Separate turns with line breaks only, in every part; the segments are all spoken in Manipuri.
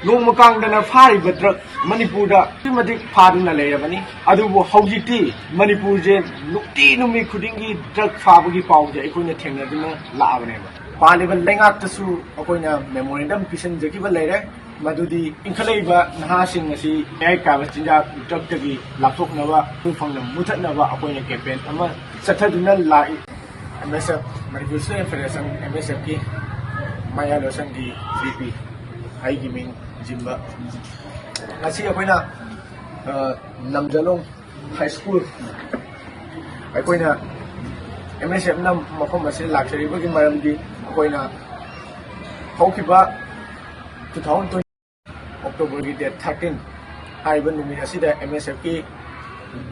ꯅꯣꯡꯃꯀꯥꯡꯗꯅ ꯐꯥꯔꯤꯕ ꯗ꯭ꯔꯒ ꯃꯅꯤꯄꯨꯔꯗ ꯃꯇꯤꯛ ꯐꯥꯗꯨꯅ ꯂꯩꯔꯕꯅꯤ ꯑꯗꯨꯕꯨ ꯍꯧꯖꯤꯛꯇꯤ ꯃꯅꯤꯄꯨꯔꯁꯦ ꯅꯨꯃꯤꯠ ꯈꯨꯗꯤꯡꯒꯤ ꯗ꯭ꯔꯒ ꯐꯥꯕꯒꯤ ꯄꯥꯎꯁꯦ ꯑꯩꯈꯣꯏꯅ ꯊꯦꯡꯅꯗꯨꯅ ꯂꯥꯛꯑꯕꯅꯦꯕ ꯄꯥꯜꯂꯤꯕ ꯂꯩꯉꯥꯛꯇꯁꯨ ꯑꯩꯈꯣꯏꯅ ꯃꯦꯃꯣꯔꯦꯟꯗꯝ ꯄꯤꯁꯤꯟꯖꯈꯤꯕ ꯂꯩꯔꯦ ꯃꯗꯨꯗꯤ ꯏꯟꯈꯠꯂꯛꯏꯕ ꯅꯍꯥꯁꯤꯡ ꯑꯁꯤ ꯃꯌꯥꯏ ꯀꯥꯕ ꯆꯤꯟꯖꯥꯛ ꯗ꯭ꯔꯒꯇꯒꯤ ꯂꯥꯞꯊꯣꯛꯅꯕ ꯐꯪꯅ ꯃꯨꯊꯠꯅꯕ ꯑꯩꯈꯣꯏꯅ ꯀꯦꯝꯄꯦꯟ ꯑꯃ ꯆꯠꯊꯗꯨꯅ ꯂꯥꯛꯏ MSF Manipur Student Federation MSF की माया लोसन की VP आई की मिंग जिम्बा ऐसी अकोइना नमजलोंग हाई स्कूल अकोइना MSF ना मफम असे लाक्चरी बगी मरम दी अकोइना हौकिबा 2020 अक्टोबर की डेट 13 हाइबा नुमित असिदा MSF की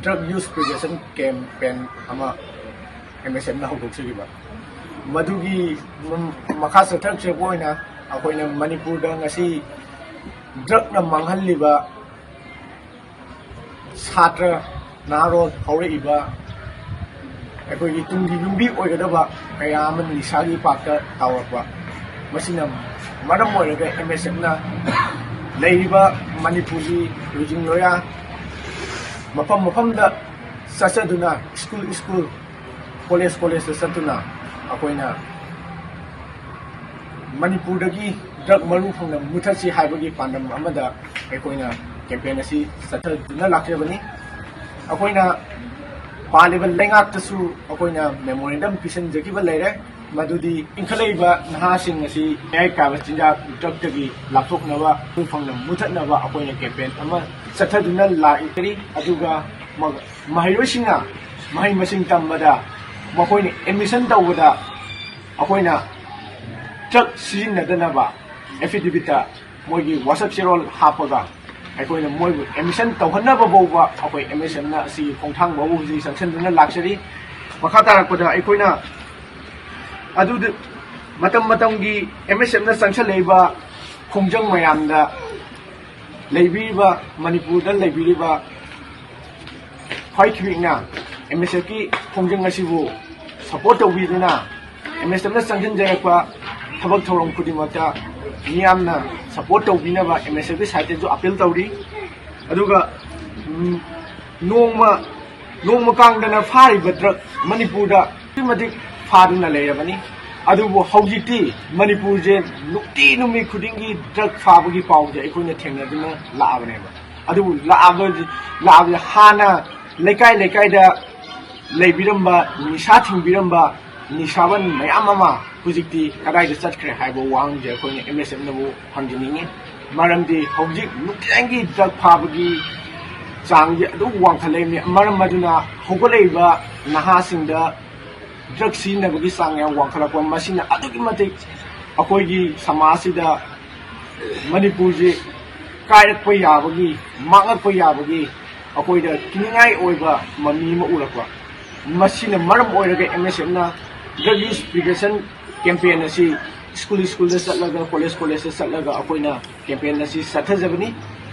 ड्रग यूज प्रिवेंशन कैंपेन अमा MSF ना हौदोक्सगिबा मधुगी मखा चथरक्सेब ओइना अखोइना मणिपुरदा ngasi ड्रग ना मांगहल्लिबा छात्र नारोद हौरइबा अखोइगी तुंगी युंबी ओइगदबा कया अमन निसागी पाकता तावरपा मसिना मरम ओइरगा MSF ना लेइबा मणिपुरी रुजिंग लोया मफम मफमदा ससदुना स्कूल कॉलेज सतुना अखोइना मणिपुरदगी ड्रग मरु फंगना मुथसी हाइबगी पांडम अमदा अखोइना कैंपेन असि सथदुना लाखरेबनी अखोइना पालिबा लेंगाक्तसु अखोइना मेमोरेंडम पिसनजकिबा लेरे मदुदी इनखलैबा नहासिंग असि मयाइ काबा चिंजाक ड्रगतगी लाप्थोकनबा फंगना मुथतनबा अखोइना कैंपेन अमा सथदुना लाइकरी अदुगा महैरोसिंगा महै मसिंग तंबदा मखोइना एडमिशन तौबदा अखोइना ड्रग सिजिन्नदनबा एफिडेविटा मोइगी WhatsApp चेरोल हापगा अखोइना मोइबु एडमिशन तौहन्नबा बौबा अखोइ MSF ना असि खोंथांग बाबु हुजि संसनदुना लाक्सरी मखा तारकपदा अखोइना अदुद मतम की MSF ना संसलेबा खोंजंग मयामदा लेबिबा मणिपुरदा लेबिबा फाइखिबिना MSF की खोंजंग असिबु सपोर्ट तौबिदुना MSF ना संजनजरकपा थबक थौरम खुदिमता मियामना सपोर्ट तौबिनबा MSF की साइड जो अपील तौरी अदुगा नोंमकांगदना फारिबा ड्रग मणिपुरदा मतिक फादुना लेरबनी अदुबु हौजिति मणिपुरजे नुमित खुदिंगी ड्रग फाबगी पाउजे अखोइना थेंगनदुना लाअबनेबा अदुबु लाअबे हाना लेकाइदा लेबिरंबा निशा थिंबिरंबा निशाबन मयाम अमा हुजिक्ति कदाइदा चटख्रे हाइबो वांगजे अखोइना MSF नबु हंजिनिंगे मरमदि हौजिक नुक्यांगी ड्रग फाबगी चांगजे अदु वांखलेमि मरम मदुना हौगलेबा नहासिंगदा ड्रग सिनबगी चांग याम वांखलपा मसिना अदुगी मतिक अखोइगी समाजसिदा मणिपुरजे कायरकपा याबगी मांगकपा याबगी अखोइदा किनिंगाई ओइबा ममी म उरकपा मसिना मरम ओइरगा MSF ना ड्रग यूज प्रिवेंशन कैंपेन असि स्कूल चलगा कॉलेज चलगा अखोइना कैंपेन असि सथजबनी